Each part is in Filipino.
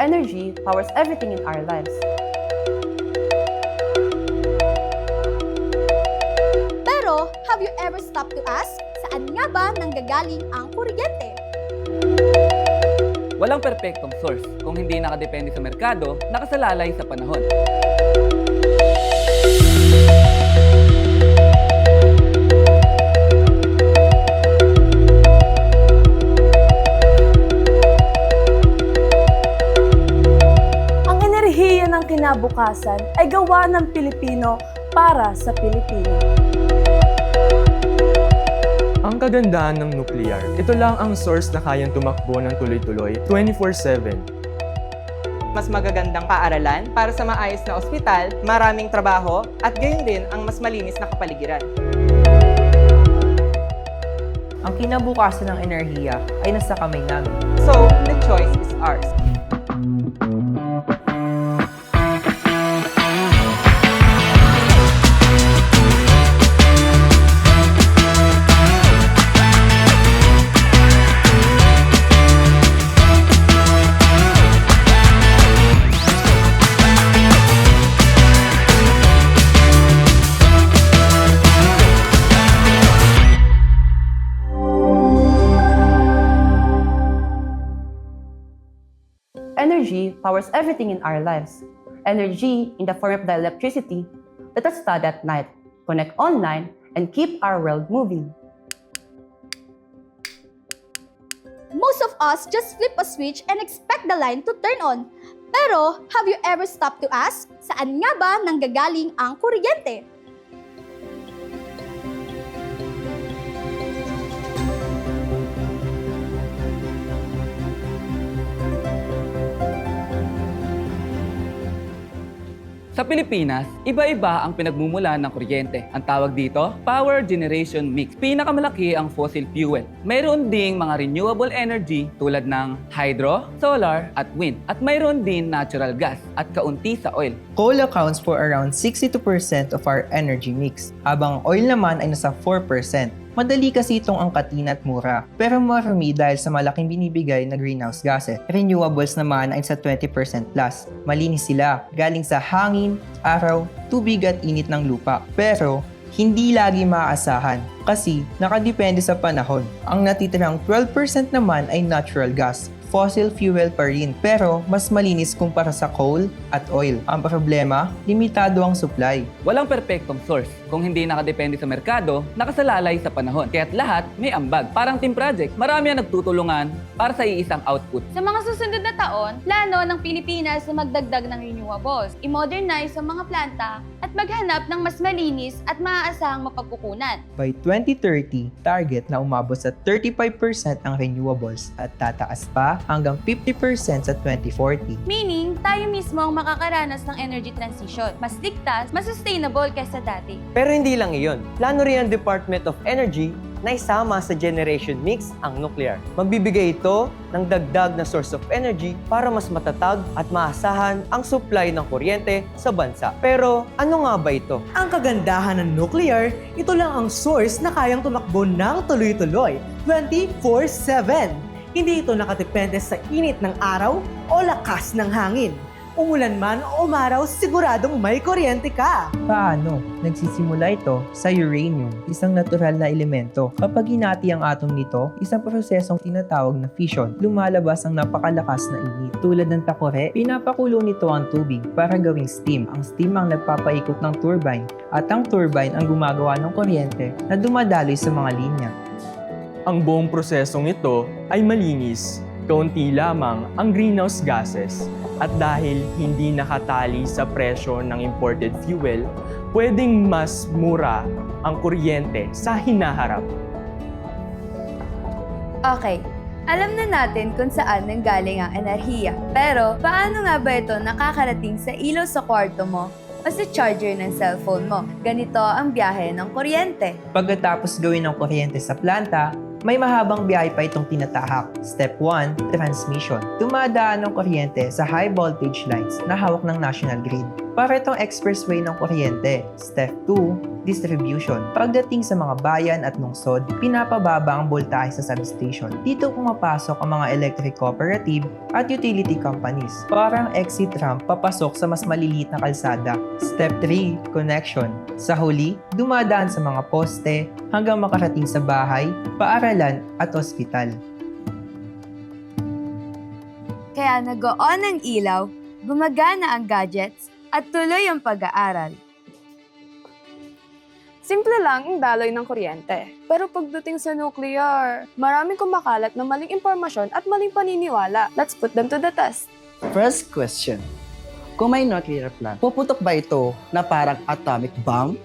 Energy powers everything in our lives. Pero, have you ever stopped to ask, saan nga ba nanggagaling ang kuryente? Walang perpektong source kung hindi nakadepende sa merkado, nakasalalay sa panahon. Ang enerhiya ng kinabukasan ay gawa ng Pilipino para sa Pilipino. Ang kagandahan ng nuclear, ito lang ang source na kayang tumakbo ng tuloy-tuloy 24/7. Mas magagandang paaralan para sa maayos na ospital, maraming trabaho, at gayon din ang mas malinis na kapaligiran. Ang kinabukasan ng enerhiya ay nasa kamay namin. So, the choice is ours. Energy powers everything in our lives. Energy in the form of the electricity let us study at night, connect online, and keep our world moving. Most of us just flip a switch and expect the line to turn on. Pero, have you ever stopped to ask, saan nga ba nanggagaling ang kuryente? Sa Pilipinas, iba-iba ang pinagmumulan ng kuryente. Ang tawag dito, power generation mix. Pinakamalaki ang fossil fuel. Mayroon ding mga renewable energy tulad ng hydro, solar, at wind. At mayroon din natural gas at kaunti sa oil. Coal accounts for around 62% of our energy mix, habang oil naman ay nasa 4%. Madali kasi itong angkatin at mura, pero marami dahil sa malaking binibigay na greenhouse gases. Renewables naman ay sa 20% plus. Malinis sila, galing sa hangin, araw, tubig at init ng lupa. Pero, hindi lagi maaasahan kasi nakadepende sa panahon. Ang natitirang 12% naman ay natural gas. Fossil fuel pa rin, pero mas malinis kumpara sa coal at oil. Ang problema, limitado ang supply. Walang perpektong source kung hindi nakadepende sa merkado, nakasalalay sa panahon. Kaya't lahat may ambag. Parang team project, marami ang nagtutulungan para sa iisang output. Sa mga susunod na taon, plano ng Pilipinas na magdagdag ng renewables, i-modernize ang mga planta at maghanap ng mas malinis at maaasahang mapagkukunan. By 2030, target na umabot sa 35% ang renewables at tataas pa hanggang 50% sa 2040. Meaning, tayo mismo ang makakaranas ng energy transition. Mas ligtas, mas sustainable kaysa dati. Pero hindi lang iyon. Plano rin ang Department of Energy na isama sa generation mix ang nuclear. Magbibigay ito ng dagdag na source of energy para mas matatag at maasahan ang supply ng kuryente sa bansa. Pero ano nga ba ito? Ang kagandahan ng nuclear, ito lang ang source na kayang tumakbo ng tuloy-tuloy 24/7. Hindi ito nakadepende sa init ng araw o lakas ng hangin. Umulan man o umaraw, siguradong may kuryente ka. Paano? Nagsisimula ito sa uranium, isang natural na elemento. Kapag hinati ang atom nito, isang prosesong tinatawag na fission. Lumalabas ang napakalakas na init. Tulad ng takore, pinapakulo nito ang tubig para gawing steam. Ang steam ang nagpapaikot ng turbine at ang turbine ang gumagawa ng kuryente na dumadaloy sa mga linya. Ang buong prosesong ito ay malinis, kaunti lamang ang greenhouse gases. At dahil hindi nakatali sa presyo ng imported fuel, pwedeng mas mura ang kuryente sa hinaharap. Okay, alam na natin kung saan nanggaling ang enerhiya. Pero paano nga ba ito nakakarating sa ilaw sa kwarto mo o sa charger ng cellphone mo? Ganito ang biyahe ng kuryente. Pagkatapos gawin ng kuryente sa planta, may mahabang biyahe pa itong tinatahak. Step 1, transmission. Dumadaan ng kuryente sa high voltage lines na hawak ng National Grid. para itong expressway ng kuryente. Step 2, distribution. Pagdating sa mga bayan at lungsod, pinapababa ang voltahe sa substation. Dito pumapasok ang mga electric cooperative at utility companies. Parang exit ramp papasok sa mas maliliit na kalsada. Step 3, connection. Sa huli, dumadaan sa mga poste hanggang makarating sa bahay, paaralan at ospital. Kaya nag-on ang ilaw, gumagana ang gadgets, at tuloy ang pag-aaral. Simple lang ang daloy ng kuryente. Pero pagdating sa nuclear, maraming kumakalat ng maling impormasyon at maling paniniwala. Let's put them to the test. First question. Kung may nuclear plant, puputok ba ito na parang atomic bomb?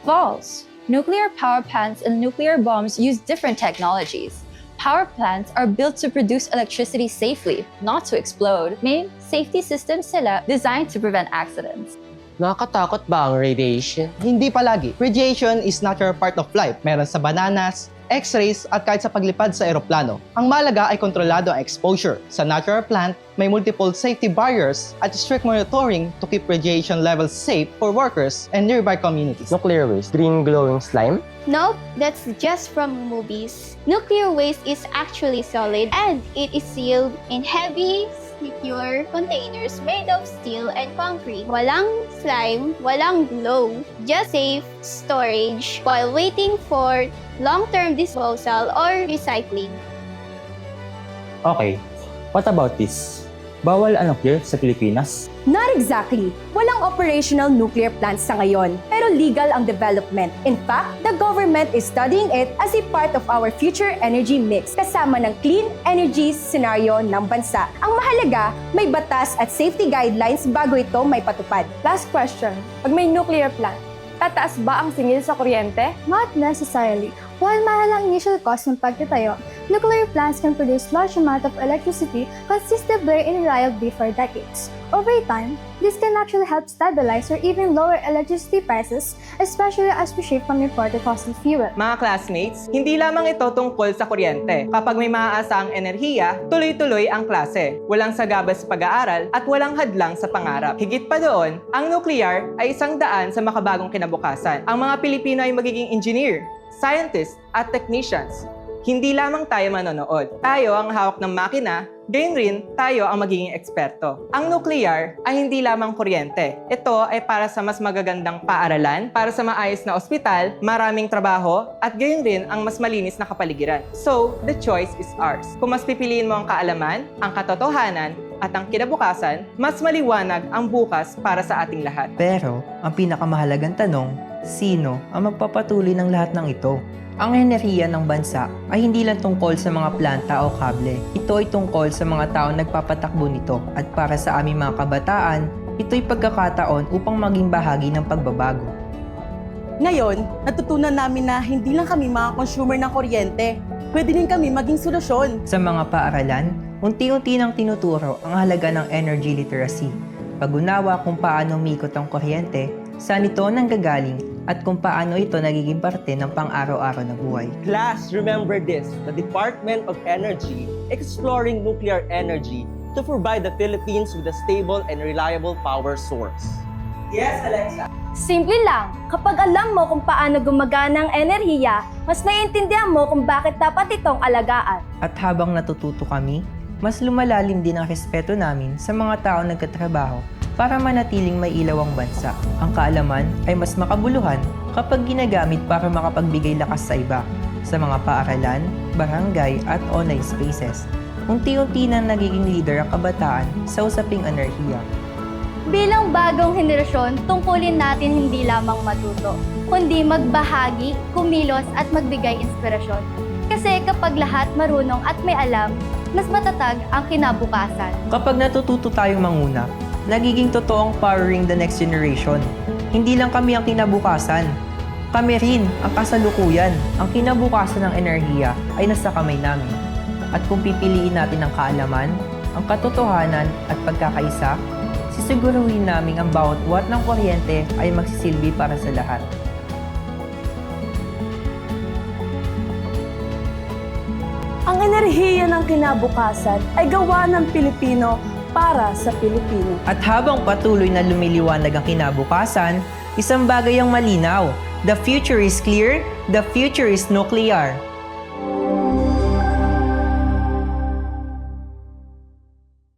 False. Nuclear power plants and nuclear bombs use different technologies. Power plants are built to produce electricity safely, not to explode. May safety systems sila designed to prevent accidents. Nakakatakot ba ang radiation? Hindi palagi. Radiation is natural part of life. Meron sa bananas, X-rays at kahit sa paglipad sa eroplano. Ang malaga ay kontrolado ang exposure. Sa natural plant, may multiple safety barriers at strict monitoring to keep radiation levels safe for workers and nearby communities. Nuclear waste, green glowing slime. Nope, that's just from movies. Nuclear waste is actually solid and it is sealed in heavy, secure containers made of steel and concrete. Walang slime, walang glow, just safe storage while waiting for long-term disposal or recycling. Okay, what about this? Bawal ang nuclear sa Pilipinas? Not exactly. Walang operational nuclear plants sa ngayon, pero legal ang development. In fact, the government is studying it as a part of our future energy mix, kasama ng clean energy scenario ng bansa. Ang mahalaga, may batas at safety guidelines bago ito may patupad. Last question. Pag may nuclear plant, tataas ba ang singil sa kuryente? Not necessarily. While mahal ang initial cost ng pagtatayo, nuclear plants can produce large amount of electricity consistently and reliably for decades. Over time, this can actually help stabilize or even lower electricity prices, especially as we shift from imported fossil fuel. Mga classmates, hindi lamang ito tungkol sa kuryente. Kapag may maaasahang enerhiya, tuloy-tuloy ang klase. Walang sagabas sa pag-aaral at walang hadlang sa pangarap. Higit pa doon, ang nuclear ay isang daan sa makabagong kinabukasan. Ang mga Pilipino ay magiging engineer, scientists at technicians. Hindi lamang tayo manonood. Tayo ang hawak ng makina, gayon rin tayo ang magiging eksperto. Ang nuclear ay hindi lamang kuryente. Ito ay para sa mas magagandang paaralan, para sa maayos na ospital, maraming trabaho, at gayon rin ang mas malinis na kapaligiran. So, the choice is ours. Kung mas pipiliin mo ang kaalaman, ang katotohanan, at ang kinabukasan, mas maliwanag ang bukas para sa ating lahat. Pero, ang pinakamahalagang tanong, sino ang magpapatuloy ng lahat ng ito? Ang enerhiya ng bansa ay hindi lang tungkol sa mga planta o kable. Ito ay tungkol sa mga taong nagpapatakbo nito. At para sa aming mga kabataan, ito'y pagkakataon upang maging bahagi ng pagbabago. Ngayon, natutunan namin na hindi lang kami mga consumer ng kuryente. Pwede din kami maging solusyon. Sa mga paaralan, unti-unti nang tinuturo ang halaga ng energy literacy. Pag-unawa kung paano umikot ang kuryente, saan ito nanggagaling, at kung paano ito nagiging parte ng pang-araw-araw na buhay. Class, remember this. The Department of Energy exploring nuclear energy to provide the Philippines with a stable and reliable power source. Yes, Alexa. Simple lang. Kapag alam mo kung paano gumagana ang enerhiya, mas naiintindihan mo kung bakit dapat itong alagaan. At habang natututo kami, mas lumalalim din ang respeto namin sa mga taong nagkatrabaho para manatiling may ilaw ang bansa. Ang kaalaman ay mas makabuluhan kapag ginagamit para makapagbigay lakas sa iba, sa mga paaralan, barangay at online spaces. Unti-unti na nagiging leader ang kabataan sa usaping enerhiya. Bilang bagong henerasyon, tungkulin natin hindi lamang matuto, kundi magbahagi, kumilos at magbigay inspirasyon. Kasi kapag lahat marunong at may alam, mas matatag ang kinabukasan. Kapag natututo tayong manguna, nagiging totoong powering the next generation. Hindi lang kami ang kinabukasan. Kami rin ang kasalukuyan. Ang kinabukasan ng enerhiya ay nasa kamay namin. At kung pipiliin natin ang kaalaman, ang katotohanan at pagkakaisa, sisiguruhin namin ang bawat watt ng kuryente ay magsisilbi para sa lahat. Ang Ang enerhiya ng kinabukasan ay gawa ng Pilipino para sa Pilipino. At habang patuloy na lumiliwanag ang kinabukasan, isang bagay ang malinaw. The future is clear, the future is nuclear.